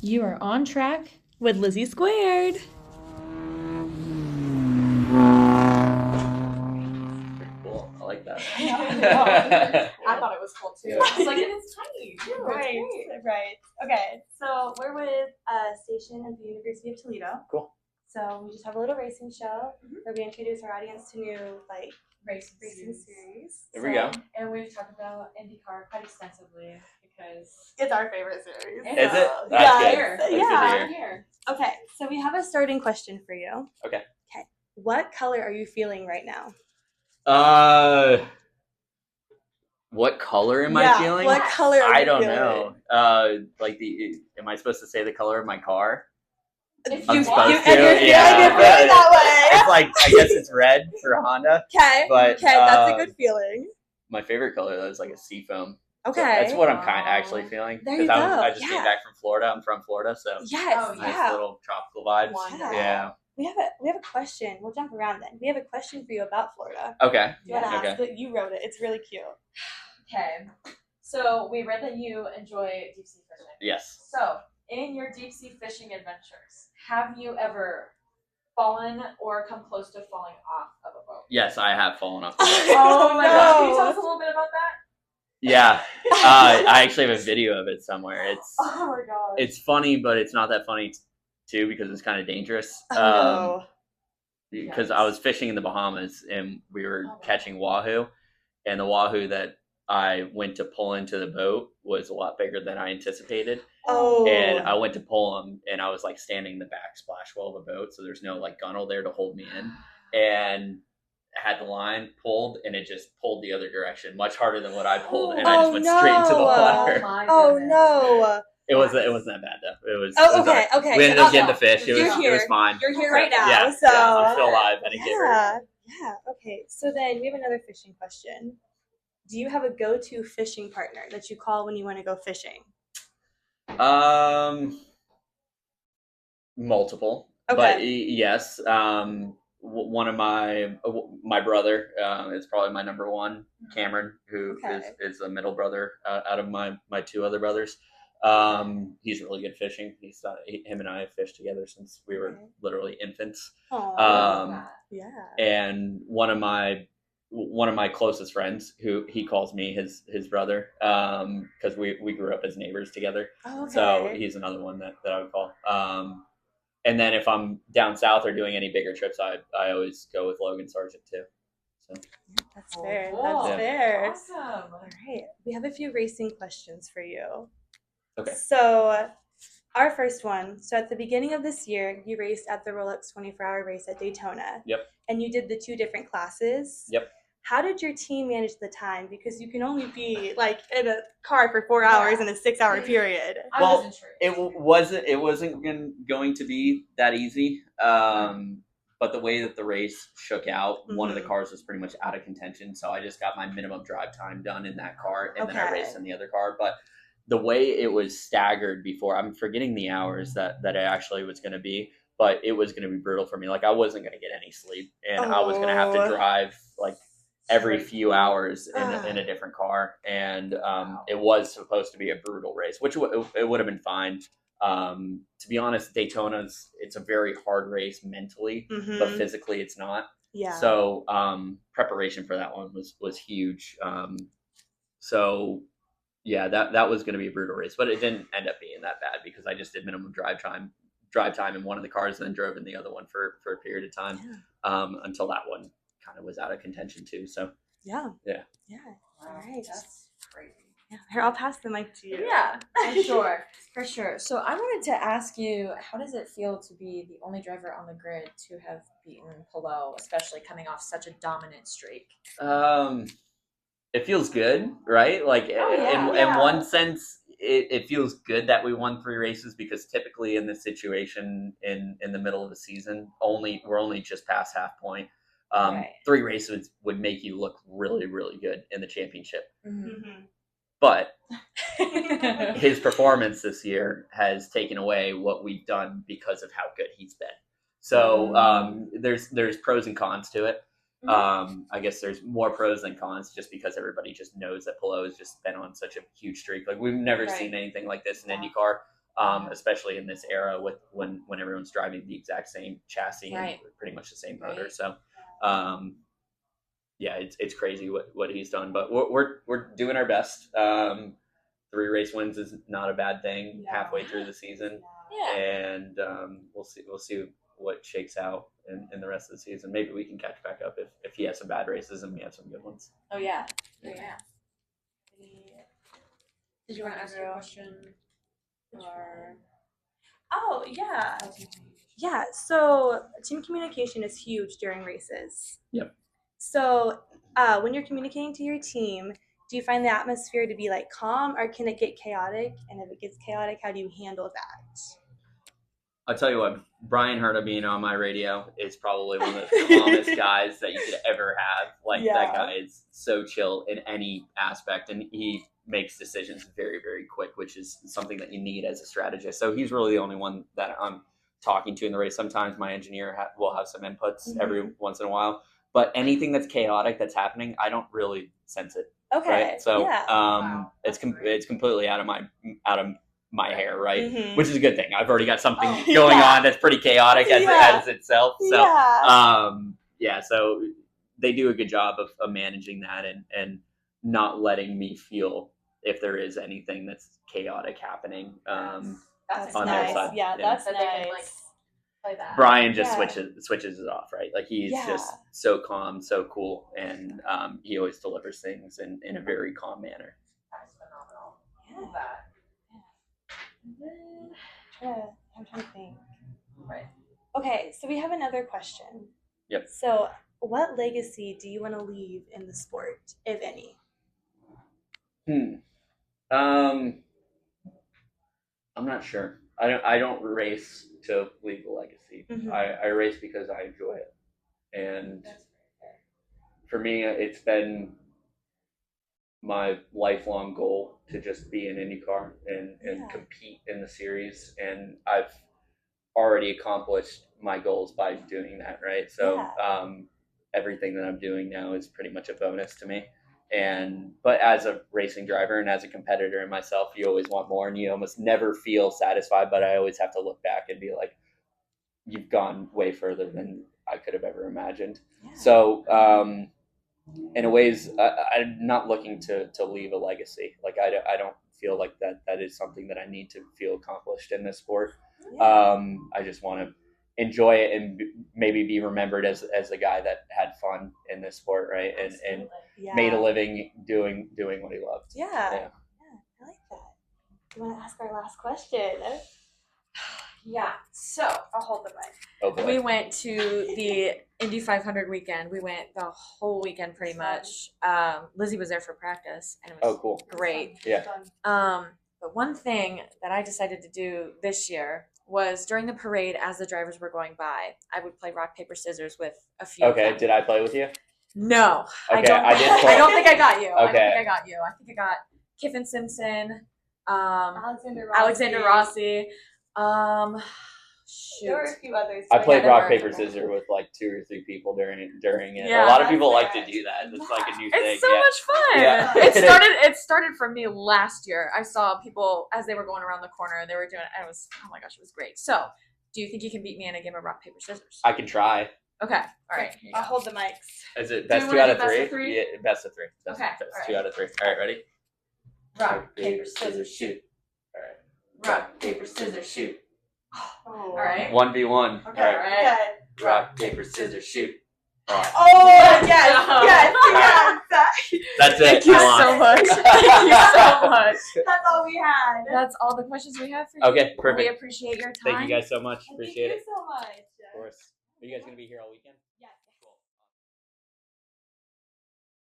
You are on track with Lizzy Squared. Cool. I like that. I thought it was cool too. Yeah. I was like, and it's tiny too. Right, It's great. right. Okay, so we're with a station at the University of Toledo. Cool. So we just have a little racing show where we introduce our audience to new Racing series. There we go. And we've talked about IndyCar quite extensively because It's our favorite series. Is it? So, That's yeah, good. Here. That's good to yeah. hear. Here. Okay, so we have a starting question for you. Okay. Okay. What color are you feeling right now? What color am I feeling? What color are you I don't feeling? know. Am I supposed to say the color of my car? If I'm you supposed want. to. and you're feeling Yeah. that It's like, I guess it's red for Honda. way. Okay, But, okay, that's a good feeling. My favorite color though is like a seafoam. Okay. So that's what I'm actually feeling. There you I go, just yeah. came back from Florida. I'm from Florida, so Yes, Oh, nice yeah. little tropical vibes. Wonderful. Yeah. We have a question. We'll jump around then. We have a question for you about Florida. Okay. Do you want to Okay. ask it? You wrote it. It's really cute. Okay. So we read that you enjoy deep sea fishing. Yes. So in your deep sea fishing adventures, have you ever fallen or come close to falling off of a boat? Yes, I have fallen off the boat. Oh my gosh! Can you no. tell us a little bit about that? Yeah. I actually have a video of it somewhere. Oh my gosh! It's funny, but it's not that funny too because it's kind of dangerous. Oh, Because I was fishing in the Bahamas and we were catching wahoo, and the wahoo that I went to pull into the boat was a lot bigger than I anticipated. oh. And I went to pull them, and I was like standing in the backsplash well of the boat, so there's no like gunnel there to hold me in, and had the line pulled, and it just pulled the other direction, much harder than what I pulled, and I just Oh, went straight into the no. water. my Oh goodness. no. It wasn't that bad though. It was. Oh, it was okay, all right. okay. We ended up getting the fish. It You're was here. fine. You're here right now. Yeah, so yeah, I'm still alive. I didn't get hurt. yeah. Okay. So then we have another fishing question. Do you have a go-to fishing partner that you call when you want to go fishing? Multiple. Okay. But yes, one of my brother is probably my number one, Cameron, who Okay. is a middle brother out of my two other brothers. He's really good fishing. Him and I have fished together since we were literally infants. Aw. Yeah. And one of my closest friends, who he calls me his brother, because we grew up as neighbors together. Oh, okay. So he's another one that I would call. And then if I'm down south or doing any bigger trips, I always go with Logan Sargent too. So That's fair. Cool. That's Yeah. fair. Awesome. All right. We have a few racing questions for you. okay, So, our first one. So, at the beginning of this year, you raced at the Rolex 24-hour race at Daytona. Yep. And you did the two different classes. Yep. How did your team manage the time? Because you can only be like in a car for 4 hours in a 6-hour period. I Well, was intrigued. it wasn't going to be that easy. But the way that the race shook out, one of the cars was pretty much out of contention, so I just got my minimum drive time done in that car, and then I Okay. raced in the other car. But the way it was staggered before, I'm forgetting the hours that it actually was going to be, but it was going to be brutal for me. Like I wasn't going to get any sleep, and I was going to have to Oh. drive like every few hours in a different car, and it was supposed to be a brutal race, which it would have been fine. To be honest, it's a very hard race mentally, but physically it's not. Yeah. So preparation for that one was huge. So yeah, that was going to be a brutal race, but it didn't end up being that bad because I just did minimum drive time in one of the cars and then drove in the other one for a period of time until that one kind of was out of contention too. So Yeah. Yeah. Yeah. Wow, All right. That's crazy. Yeah. Here, I'll pass the mic to you. Yeah, for sure, for sure. So I wanted to ask you, how does it feel to be the only driver on the grid to have beaten Pelot, especially coming off such a dominant streak? It feels good, right? Like in one sense, it feels good that we won 3 races because typically in this situation in the middle of the season, we're only just past half point. Right. 3 races would make you look really, really good in the championship. Mm-hmm. But his performance this year has taken away what we've done because of how good he's been. So there's pros and cons to it. I guess there's more pros than cons just because everybody just knows that Pelot has just been on such a huge streak. Like we've never Right. seen anything like this in IndyCar. especially in this era with when everyone's driving the exact same chassis Right. and pretty much the same motor. Right. So, yeah, it's crazy what he's done, but we're doing our best. 3 race wins is not a bad thing halfway through the season, and we'll see what shakes out in the rest of the season. Maybe we can catch back up if he has some bad races and we have some good ones. Oh yeah. Yeah. Did you want to ask your question? Or Oh, yeah. Yeah, so team communication is huge during races. Yep. So when you're communicating to your team, do you find the atmosphere to be like calm, or can it get chaotic? And if it gets chaotic, how do you handle that? I'll tell you what, Brian Herta being on my radio is probably one of the calmest guys that you could ever have. Like, that guy is so chill in any aspect, and he makes decisions very, very quick, which is something that you need as a strategist. So he's really the only one that I'm talking to in the race. Sometimes my engineer will have some inputs every once in a while, but anything that's chaotic that's happening, I don't really sense it. Okay. Right? So Wow. it's completely out of my hair, right? Mhm. Which is a good thing. I've already got something going on that's pretty chaotic as itself. So so they do a good job of managing that and not letting me feel if there is anything that's chaotic happening That's on nice. their side. Yeah, that's So nice. they can, like, play that. Brian just Yeah. switches it off, right? Like, he's Yeah. just so calm, so cool, and he always delivers things in a very calm manner. That's phenomenal. Yeah. Love that. I'm trying to think. Right. Okay, so we have another question. Yep. So, what legacy do you want to leave in the sport, if any? I'm not sure. I don't race to leave a legacy. Mhm. I race because I enjoy it, and for me, it's been my lifelong goal to just be an IndyCar and compete in the series, and I've already accomplished my goals by doing that, right? So everything that I'm doing now is pretty much a bonus to me. But as a racing driver and as a competitor in myself, you always want more, and you almost never feel satisfied, but I always have to look back and be like, you've gone way further than I could have ever imagined. So in a ways, I'm not looking to leave a legacy. Like, I don't feel like that is something that I need to feel accomplished in this sport. I just want to enjoy it and maybe be remembered as a guy that had fun in this sport, right? And made a living doing what he loved. Yeah, I like that. You want to ask our last question? Yeah. So I'll hold the mic. Oh boy. We went to the Indy 500 weekend. We went the whole weekend pretty much. Lizzy was there for practice, and it was cool. great. Yeah. But one thing that I decided to do this year was during the parade, as the drivers were going by, I would play rock, paper, scissors with a few. Okay. of them. Did I play with you? No, Okay, I did play. I don't think I got you. I don't Okay. think I got you. I think I got Kiffin Simpson, Alexander Rossi. Shoot. There were a few others. I played there rock, were- paper, scissors with like 2 or 3 people during it. Yeah, a lot of people that's like to do that. It's like a new thing. It's so much fun. Yeah. It started for me last year. I saw people as they were going around the corner. They were doing it, and it was, oh my gosh, it was great. So, do you think you can beat me in a game of rock, paper, scissors? I can try. Okay. All right. Here you I'll go. hold the mics. Is it Do we best wanna 2 out do of best 3? of 3? Yeah, best of 3. Best, Okay, best all 2 right. out of 3. All right, ready? Rock, paper, scissors, shoot. All right. Rock, paper, scissors, shoot. All right. 1v1. Okay. All All right. right. Rock, paper, scissors, shoot. All right. Oh, yes. That's it. Thank you I lost. so much. Thank you so much. That's all we had. That's all the questions we have for you. Okay, We perfect. appreciate your time. Thank you guys so much. And Appreciate thank it. you so much. Of course. Are you guys going to be here all weekend? Yes.